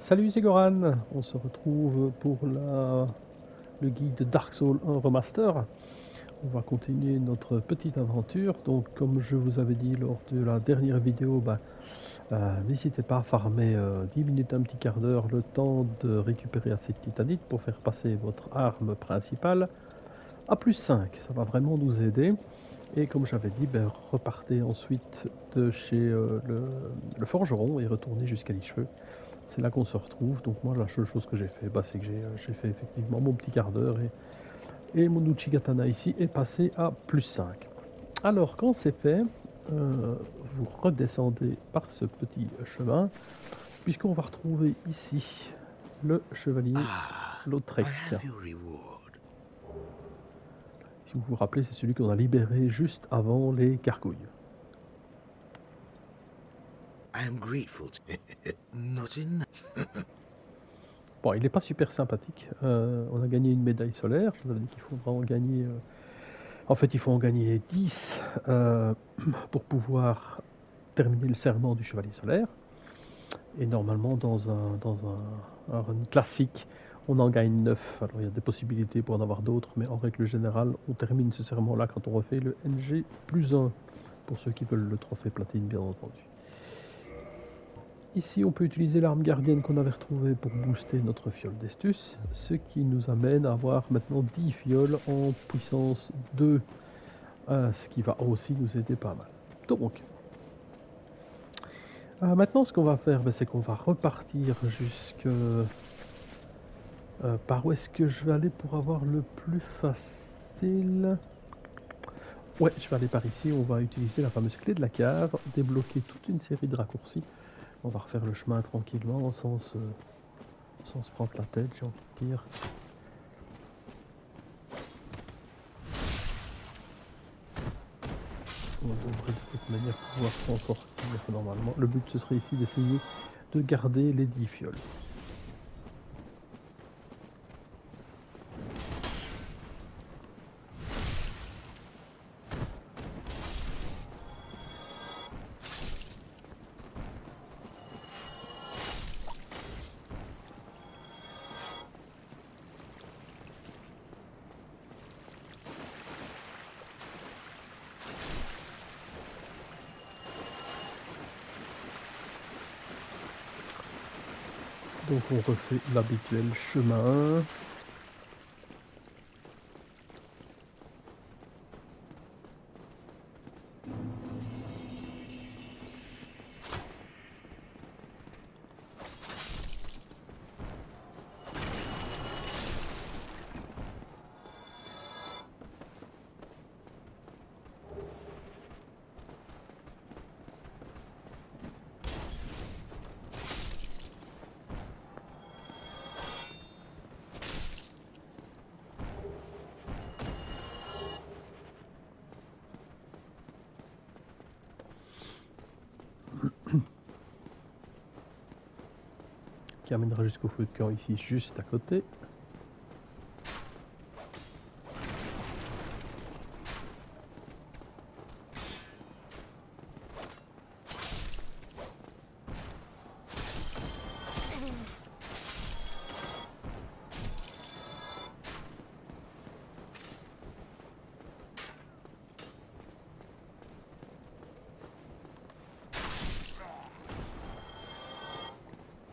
Salut, c'est Goran. On se retrouve pour le guide Dark Souls 1 Remaster. On va continuer notre petite aventure. Donc, comme je vous avais dit lors de la dernière vidéo, n'hésitez pas à farmer 10 minutes, un petit quart d'heure, le temps de récupérer assez de titanite pour faire passer votre arme principale à plus 5. Ça va vraiment nous aider. Et comme j'avais dit, repartez ensuite de chez le forgeron et retournez jusqu'à l'Icheveux. C'est là qu'on se retrouve. Donc moi, la seule chose que j'ai fait, c'est que j'ai fait effectivement mon petit quart d'heure et mon Uchigatana ici est passé à plus 5. Alors, quand c'est fait, vous redescendez par ce petit chemin, puisqu'on va retrouver ici le chevalier Lautrec. Si vous vous rappelez, c'est celui qu'on a libéré juste avant les gargouilles. I am grateful to not in. Bon, il n'est pas super sympathique. On a gagné une médaille solaire. Je vous avais dit qu'il faudra en gagner. En fait, il faut en gagner 10 pour pouvoir terminer le serment du chevalier solaire. Et normalement, dans un run classique, on en gagne 9. Alors, il y a des possibilités pour en avoir d'autres, mais en règle générale, on termine ce serment-là quand on refait le NG plus 1. Pour ceux qui veulent le trophée platine, bien entendu. Ici, on peut utiliser l'arme gardienne qu'on avait retrouvée pour booster notre fiole d'Estus, ce qui nous amène à avoir maintenant 10 fioles en puissance 2, ce qui va aussi nous aider pas mal. Donc, maintenant ce qu'on va faire, c'est qu'on va repartir jusque... par où est-ce que je vais aller pour avoir le plus facile? Ouais, je vais aller par ici, on va utiliser la fameuse clé de la cave, débloquer toute une série de raccourcis. On va refaire le chemin tranquillement, sans se prendre la tête, j'ai envie de dire. On devrait de toute manière pouvoir s'en sortir normalement. Le but ce serait ici d'essayer de garder les 10 fioles. Donc on refait l'habituel chemin. Qui amènera jusqu'au feu de camp ici, juste à côté.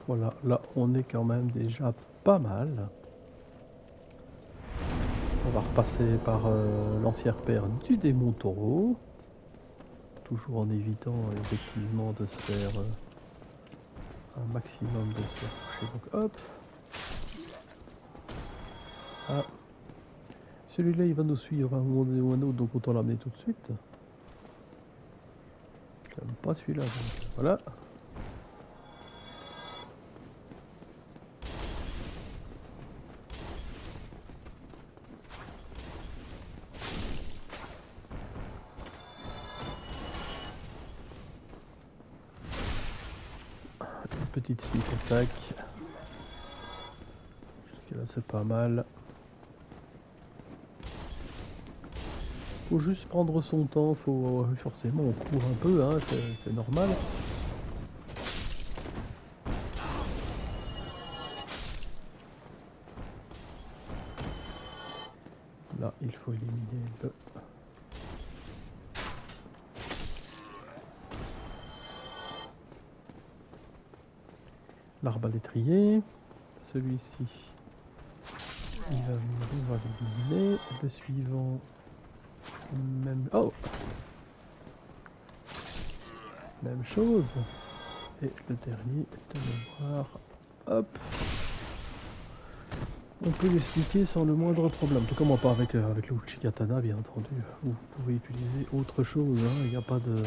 Voilà, là on est quand même déjà pas mal. On va repasser par l'ancien repère du démon taureau. Toujours en évitant effectivement de se faire un maximum de se faire toucher. Donc hop. Ah. Celui-là il va nous suivre à un moment donné ou un autre, donc autant l'amener tout de suite. J'aime pas celui-là, donc voilà. Une petite sneak attack. Jusque là c'est pas mal. Faut juste prendre son temps, faut forcément on court un peu, hein, c'est normal. il faut éliminer le... l'arbalétrier. Celui-ci, il va venir, on va l'éliminer. Le suivant, même... Oh, même chose. Et le dernier, de mémoire, hop. On peut l'expliquer sans le moindre problème. En tout cas, moi pas avec, avec le Uchi-Katana, bien entendu. Vous pouvez utiliser autre chose, hein. Il n'y a pas de...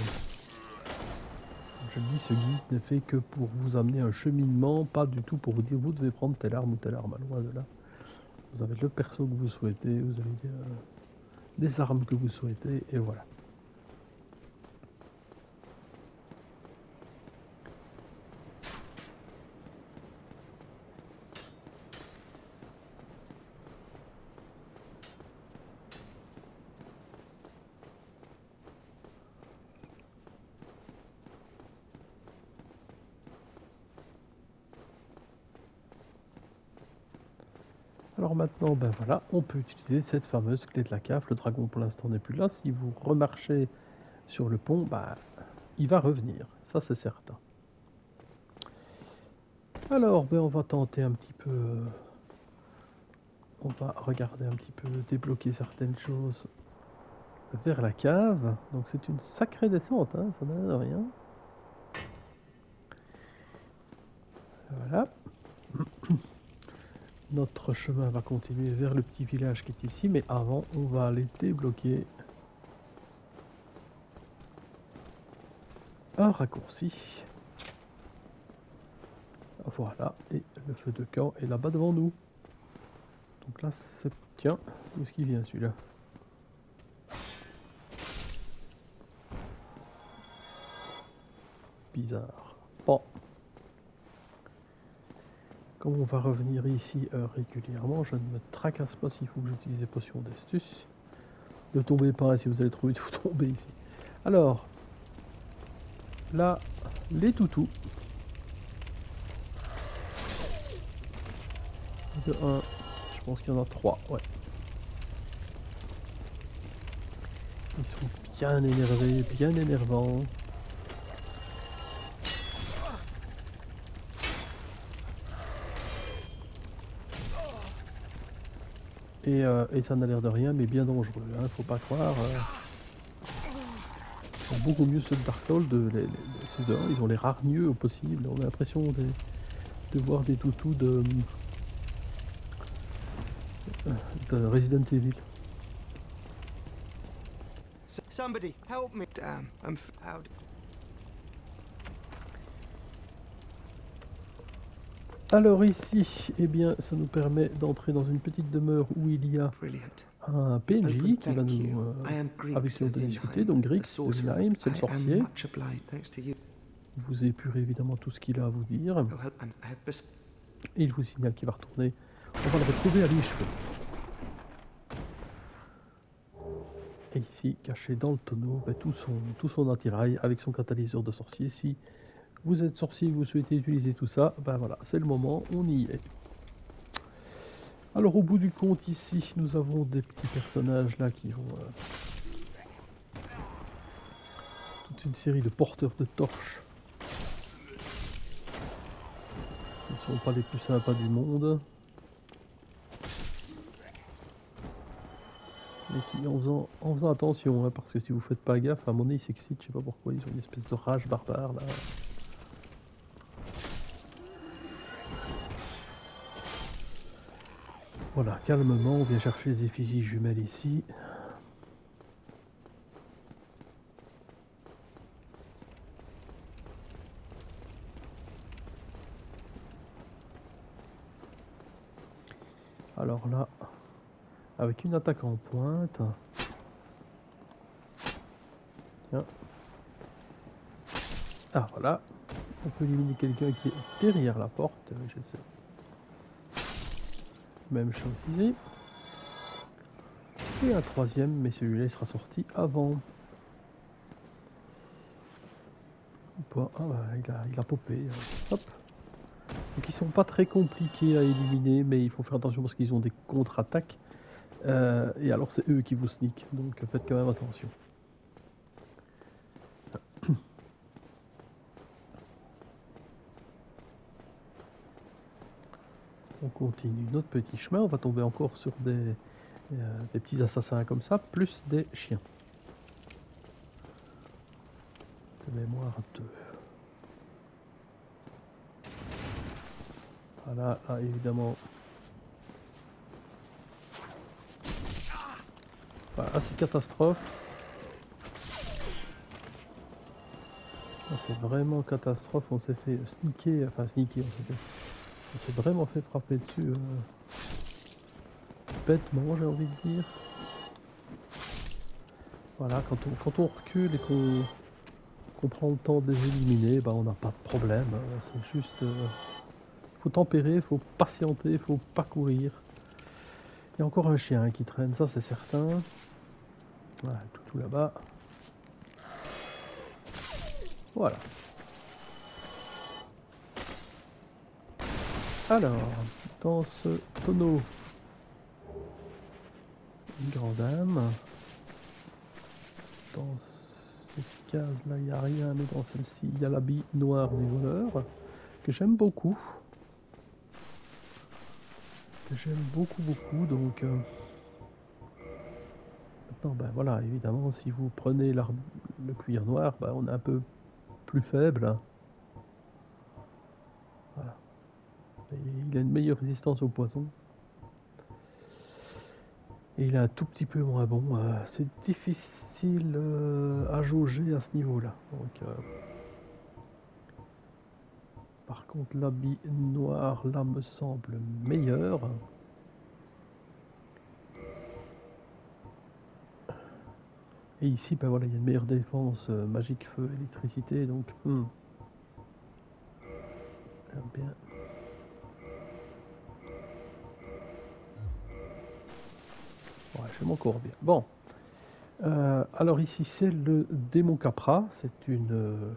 Je dis, ce guide ne fait que pour vous amener un cheminement, pas du tout pour vous dire vous devez prendre telle arme ou telle arme. Loin de là. Vous avez le perso que vous souhaitez, vous avez des armes que vous souhaitez, et voilà. Alors maintenant, ben voilà, on peut utiliser cette fameuse clé de la cave. Le dragon pour l'instant n'est plus là. Si vous remarchez sur le pont, ben, il va revenir, ça c'est certain. Alors, ben, on va tenter un petit peu... on va regarder un petit peu, débloquer certaines choses vers la cave. Donc c'est une sacrée descente, hein, ça n'a l'air de rien. Voilà. Notre chemin va continuer vers le petit village qui est ici, mais avant, on va aller débloquer un raccourci. Voilà, et le feu de camp est là-bas devant nous. Donc là, c'est... Tiens, où est-ce qu'il vient celui-là? Bizarre. Bon. Comme on va revenir ici régulièrement, je ne me tracasse pas s'il faut que j'utilise des potions d'astuce. Ne tombez pas, si vous allez trop vite, vous tombez ici. Alors, là, les toutous. De 1, je pense qu'il y en a 3, ouais. Ils sont bien énervés, bien énervants. Et ça n'a l'air de rien, mais bien dangereux, hein, faut pas croire. C'est beaucoup mieux ceux de Dark Souls, ceux ils ont l'air hargneux au possible. On a l'impression de voir des toutous de Resident Evil. Somebody help me. Damn, I'm out. Alors ici, eh bien, ça nous permet d'entrer dans une petite demeure où il y a un PNJ qui va nous, avec qui on doit discuter, donc Grix de Vinheim, c'est le sorcier. Vous épurez évidemment tout ce qu'il a à vous dire. Et il vous signale qu'il va retourner. On va le retrouver à l'échevin. Et ici, caché dans le tonneau, ben, tout son attirail avec son catalyseur de sorcier. Si vous êtes sorcier et vous souhaitez utiliser tout ça, ben voilà, c'est le moment, on y est. Alors au bout du compte ici, nous avons des petits personnages là qui ont toute une série de porteurs de torches. Ils ne sont pas les plus sympas du monde. Mais qui, en faisant attention, hein, parce que si vous faites pas gaffe, à mon nez ils s'excitent, je sais pas pourquoi, ils ont une espèce de rage barbare là. Voilà, calmement, on vient chercher les effigies jumelles ici. Alors là, avec une attaque en pointe. Tiens. Ah voilà, on peut éliminer quelqu'un qui est derrière la porte, je sais. Même chose ici. Et un troisième, mais celui-là il sera sorti avant. Ou pas. Ah bah, il a popé. Hop. Donc ils sont pas très compliqués à éliminer, mais il faut faire attention parce qu'ils ont des contre-attaques. Et alors c'est eux qui vous sneak, donc faites quand même attention. On continue notre petit chemin, on va tomber encore sur des petits assassins comme ça, plus des chiens. De mémoire 2. Voilà, là évidemment. Voilà, c'est catastrophe. C'est vraiment catastrophe, on s'est fait sneaker, enfin sneaker, on s'est vraiment fait frapper dessus bêtement, j'ai envie de dire. Voilà, quand on recule et qu'on prend le temps de les éliminer, bah on n'a pas de problème, c'est juste... faut tempérer, faut patienter, faut pas courir. Il y a encore un chien qui traîne, ça c'est certain. Voilà, tout là-bas. Voilà. Alors, dans ce tonneau, une grande dame. Dans ces cases-là, il n'y a rien, mais dans celle-ci, il y a l'habit noir du voleur, que j'aime beaucoup. Donc... Maintenant, ben voilà, évidemment, si vous prenez le cuir noir, ben, on est un peu plus faible. Voilà. Et il a une meilleure résistance au poison. Et il est un tout petit peu moins bon. C'est difficile à jauger à ce niveau-là. Donc, par contre, l'habit noir, là, me semble meilleur. Et ici, ben voilà, il y a une meilleure défense, magique, feu, électricité, donc... Bien. Ouais, j'aime encore bien. Bon. Alors ici, c'est le démon Capra. C'est une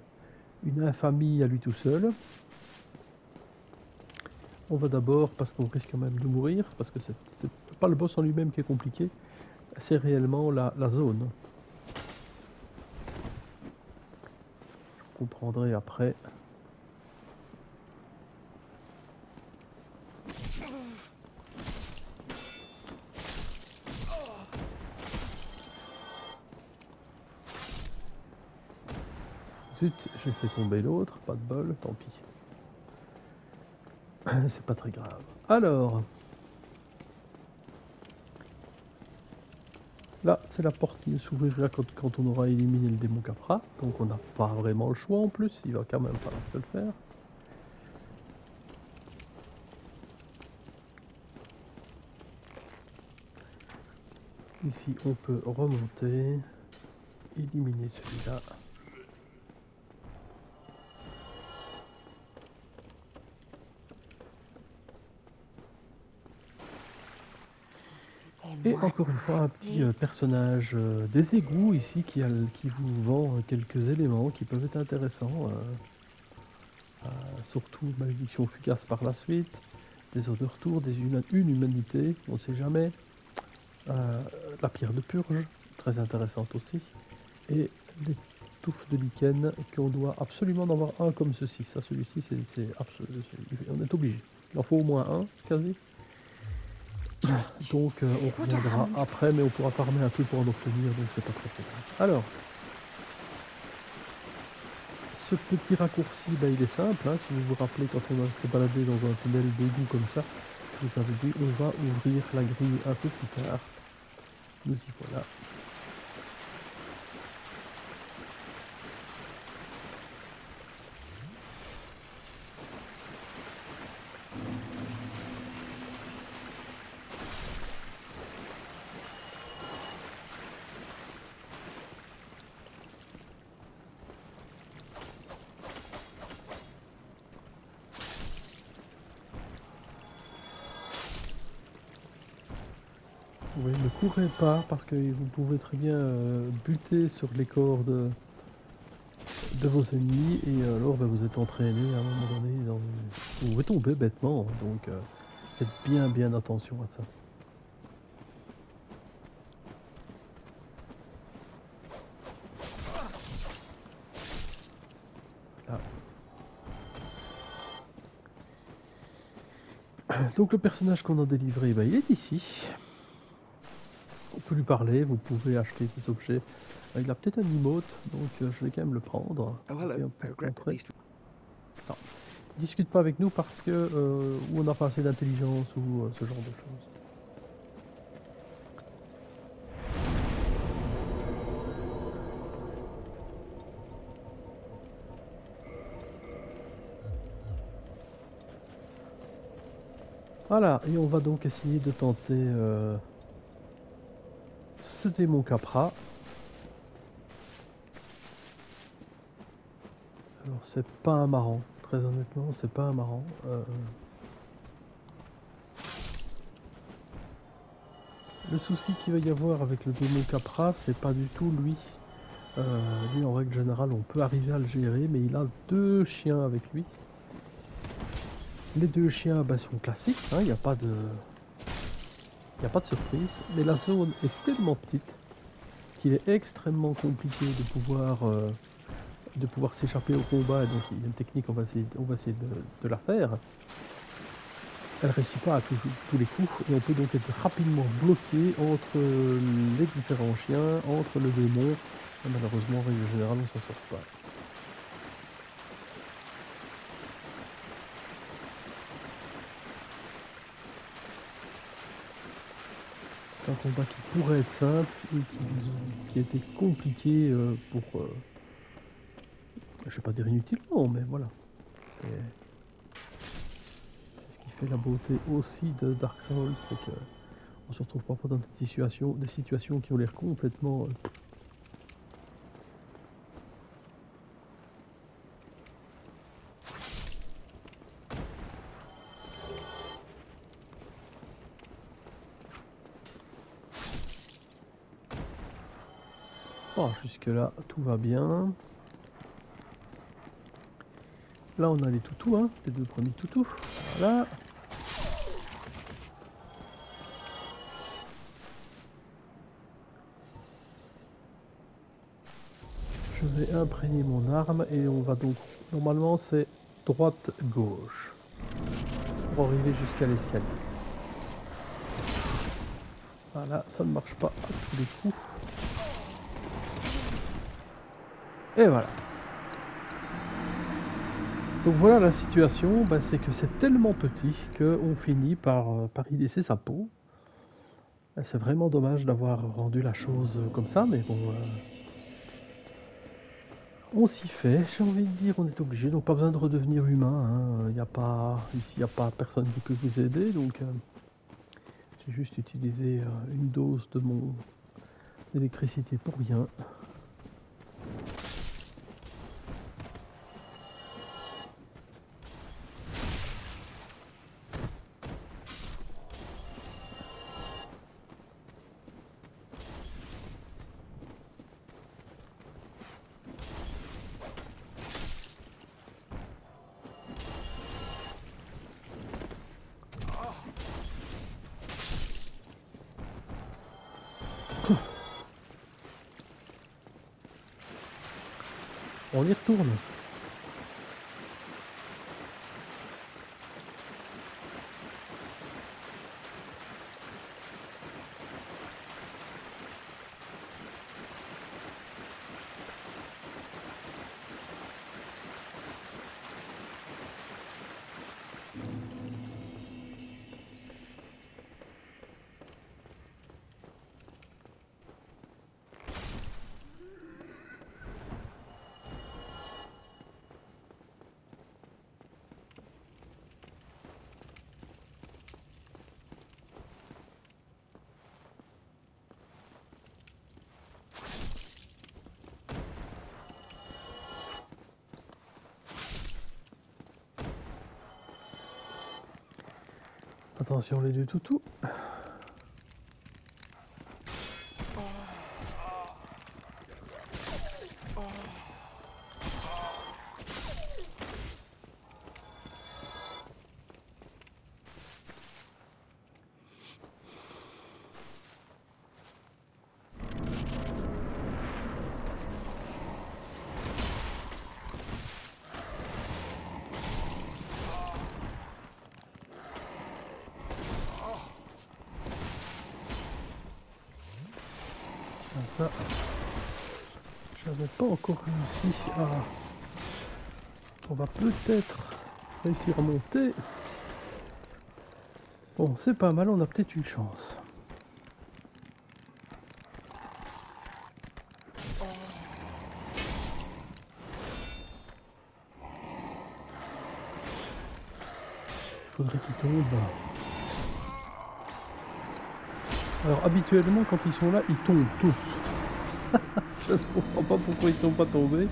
infamie à lui tout seul. On va d'abord, parce qu'on risque quand même de mourir, parce que c'est pas le boss en lui-même qui est compliqué, c'est réellement la zone. Je comprendrai après. Zut, j'ai fait tomber l'autre, pas de bol, tant pis. C'est pas très grave. Alors, là, c'est la porte qui s'ouvrira quand on aura éliminé le démon Capra. Donc on n'a pas vraiment le choix en plus, il va quand même falloir se le faire. Ici, on peut remonter, éliminer celui-là. Et encore une fois, un petit personnage des égouts ici qui vous vend quelques éléments qui peuvent être intéressants. Surtout malédiction fugace par la suite, des odeurs retour, une humanité, on ne sait jamais. La pierre de purge, très intéressante aussi. Et les touffes de lichen qu'on doit absolument en avoir un comme ceci. Ça, celui-ci, on est obligé. Il en faut au moins un, quasi. Donc on reviendra après, mais on pourra farmer un peu pour en obtenir, donc c'est pas très grave. Alors, ce petit raccourci, ben, il est simple, hein, si vous vous rappelez quand on s'est baladé dans un tunnel d'égout comme ça, je vous avais dit on va ouvrir la grille un peu plus tard. Nous y voilà. Oui, ne courez pas parce que vous pouvez très bien buter sur les corps de vos ennemis et alors ben, vous êtes entraîné à un moment donné, vous pouvez tomber bêtement, donc faites bien attention à ça. Donc le personnage qu'on a délivré, bah, il est ici. On peut lui parler, vous pouvez acheter des objets. Il a peut-être un emote, donc je vais quand même le prendre. Oh, hello. Et on I peut regret at rentrer. least. Non. Il discute pas avec nous parce que ou on n'a pas assez d'intelligence ou ce genre de choses. Voilà, et on va donc essayer de tenter ce démon Capra. Alors c'est pas un marrant, très honnêtement, c'est pas un marrant. Le souci qu'il va y avoir avec le démon Capra, c'est pas du tout lui. Lui en règle générale on peut arriver à le gérer, mais il a 2 chiens avec lui. Les 2 chiens bah, sont classiques, il n'y a pas de surprise, mais la zone est tellement petite qu'il est extrêmement compliqué de pouvoir s'échapper au combat, et donc il y a une technique, on va essayer de la faire. Elle ne réussit pas à tous les coups, et on peut donc être rapidement bloqué entre les différents chiens, entre le démon, et malheureusement en règle générale on s'en sort pas. C'est un combat qui pourrait être simple et qui était compliqué pour... je vais pas dire inutilement, mais voilà. C'est ce qui fait la beauté aussi de Dark Souls, c'est que on se retrouve parfois dans des situations qui ont l'air complètement... Oh, jusque là, tout va bien. Là, on a les toutous, hein, les 2 premiers toutous. Voilà. Je vais imprégner mon arme et on va donc... Normalement, c'est droite-gauche. Pour arriver jusqu'à l'escalier. Voilà, ça ne marche pas à tous les coups. Et voilà. Donc voilà la situation, bah, c'est que c'est tellement petit qu'on finit par y laisser sa peau. C'est vraiment dommage d'avoir rendu la chose comme ça, mais bon... on s'y fait, j'ai envie de dire, on est obligé, donc pas besoin de redevenir humain, hein. Ici il n'y a pas personne qui peut vous aider, donc j'ai juste utilisé une dose de mon électricité pour rien. On y retourne. Attention les 2 toutous. Ça, j'avais pas encore réussi à... On va peut-être réussir à monter. Bon, c'est pas mal, on a peut-être une chance. Faudrait qu'ils tombent. Alors habituellement quand ils sont là, ils tombent tous. Je ne comprends pas pourquoi ils sont pas tombés.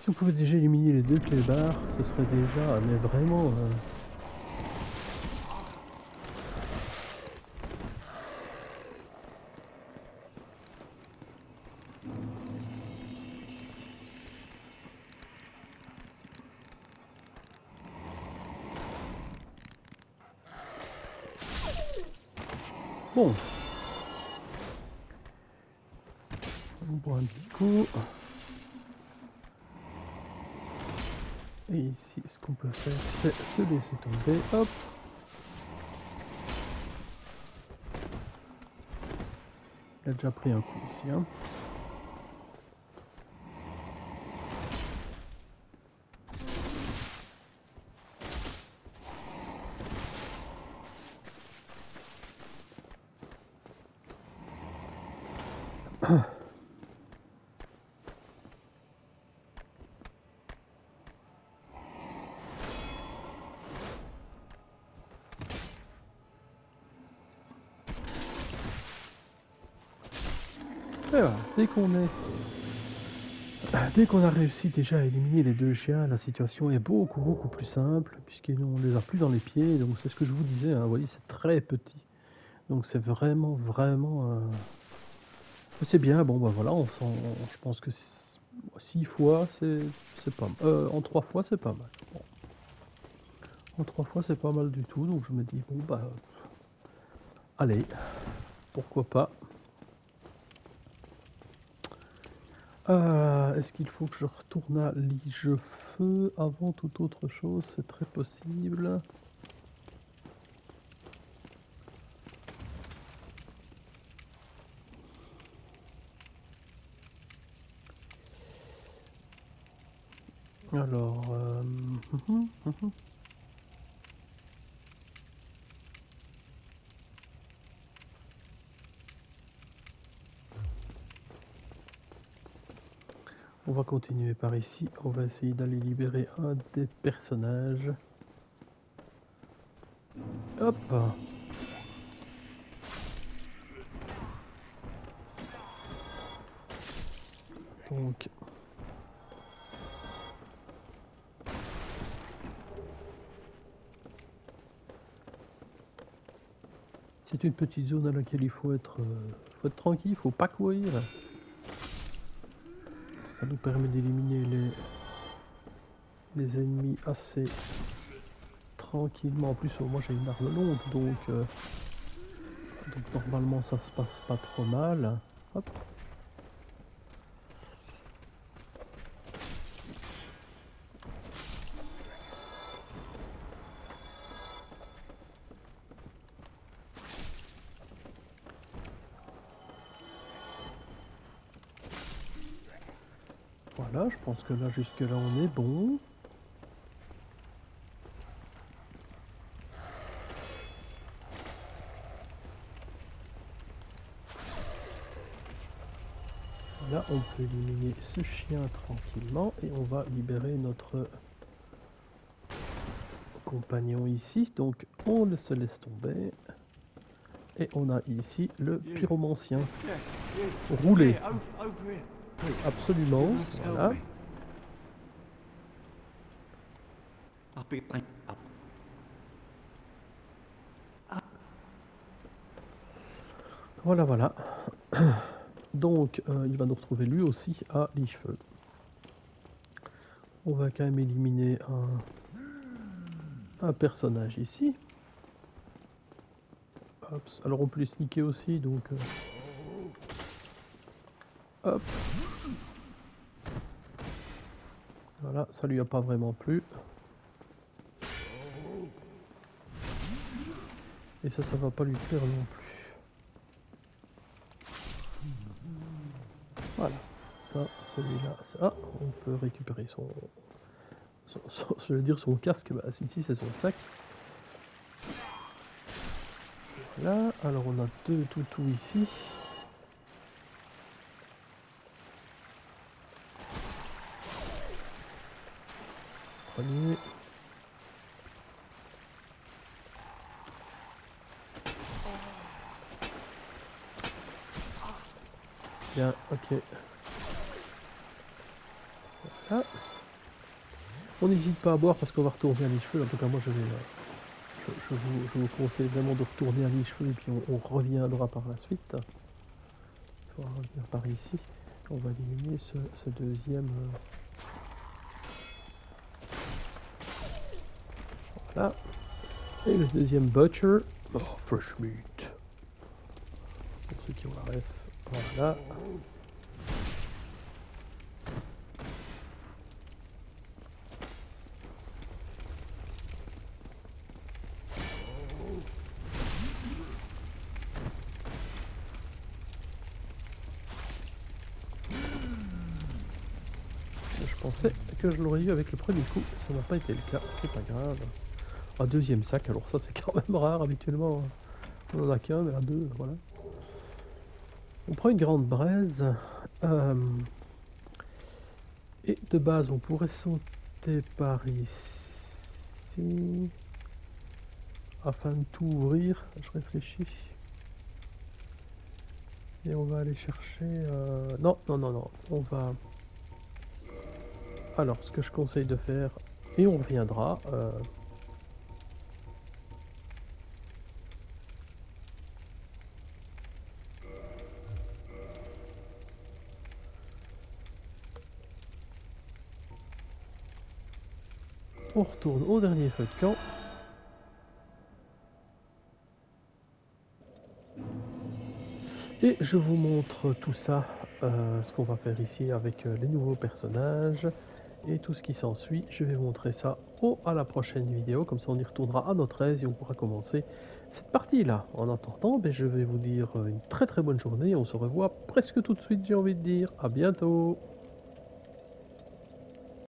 Si on pouvait déjà éliminer les deux clébards, ce serait déjà, mais vraiment... Bon. On boit un petit coup. Et ici, ce qu'on peut faire, c'est se laisser tomber. Hop. Il a déjà pris un coup ici. Hein. Et voilà, dès qu'on a réussi déjà à éliminer les deux chiens, la situation est beaucoup plus simple, puisqu'on les a plus dans les pieds, donc c'est ce que je vous disais, hein, vous voyez, c'est très petit. Donc c'est vraiment... C'est bien, bon bah voilà, je pense que 6 fois, c'est pas mal. En 3 fois, c'est pas mal. Bon. En 3 fois, c'est pas mal du tout, donc je me dis, bon bah... Allez, pourquoi pas. Est-ce qu'il faut que je retourne à Ligefeu avant toute autre chose? C'est très possible. Alors... On va continuer par ici, on va essayer d'aller libérer un des personnages. Hop! Donc, C'est une petite zone à laquelle il faut être tranquille, il faut pas courir. Ça nous permet d'éliminer les ennemis assez tranquillement. En plus, moi j'ai une arme longue, donc normalement ça se passe pas trop mal. Hop. Voilà, je pense que là jusque là on est bon. Là on peut éliminer ce chien tranquillement et on va libérer notre compagnon ici. Donc on se laisse tomber. Et on a ici le pyromancien. Yes, you. Roulé. Here, over here. Please. Absolument. You must help Voilà. me. I'll be like. Voilà, voilà. Donc, il va nous retrouver lui aussi à Lichefeu. On va quand même éliminer un personnage ici. Hop. Alors on peut les sneaker aussi, donc... hop. Voilà, ça lui a pas vraiment plu. Et ça va pas lui plaire non plus. Voilà, ça, celui-là, ça, on peut récupérer je veux dire son casque, bah ici c'est son sac. Voilà, alors on a 2 toutous ici. Premier. Bien, ok. Voilà. On n'hésite pas à boire parce qu'on va retourner à Lichefeu. En tout cas, moi je vous conseille vraiment de retourner à Lichefeu et puis on reviendra par la suite. On va revenir par ici. On va éliminer ce deuxième. Voilà. Et le deuxième butcher. Oh, fresh meat. Pour ceux qui ont la ref. Voilà. Je pensais que je l'aurais eu avec le premier coup, ça n'a pas été le cas, c'est pas grave. Un deuxième sac, alors ça c'est quand même rare, habituellement on en a qu'un, mais un deux, voilà. On prend une grande braise, et de base on pourrait sauter par ici, afin de tout ouvrir, je réfléchis. Et on va aller chercher... Non, on va... Alors, ce que je conseille de faire, et on reviendra... On retourne au dernier feu de camp. Et je vous montre tout ça, ce qu'on va faire ici avec les nouveaux personnages et tout ce qui s'ensuit. Je vais montrer ça à la prochaine vidéo, comme ça on y retournera à notre aise et on pourra commencer cette partie-là. En attendant, je vais vous dire une très très bonne journée. On se revoit presque tout de suite, j'ai envie de dire. À bientôt!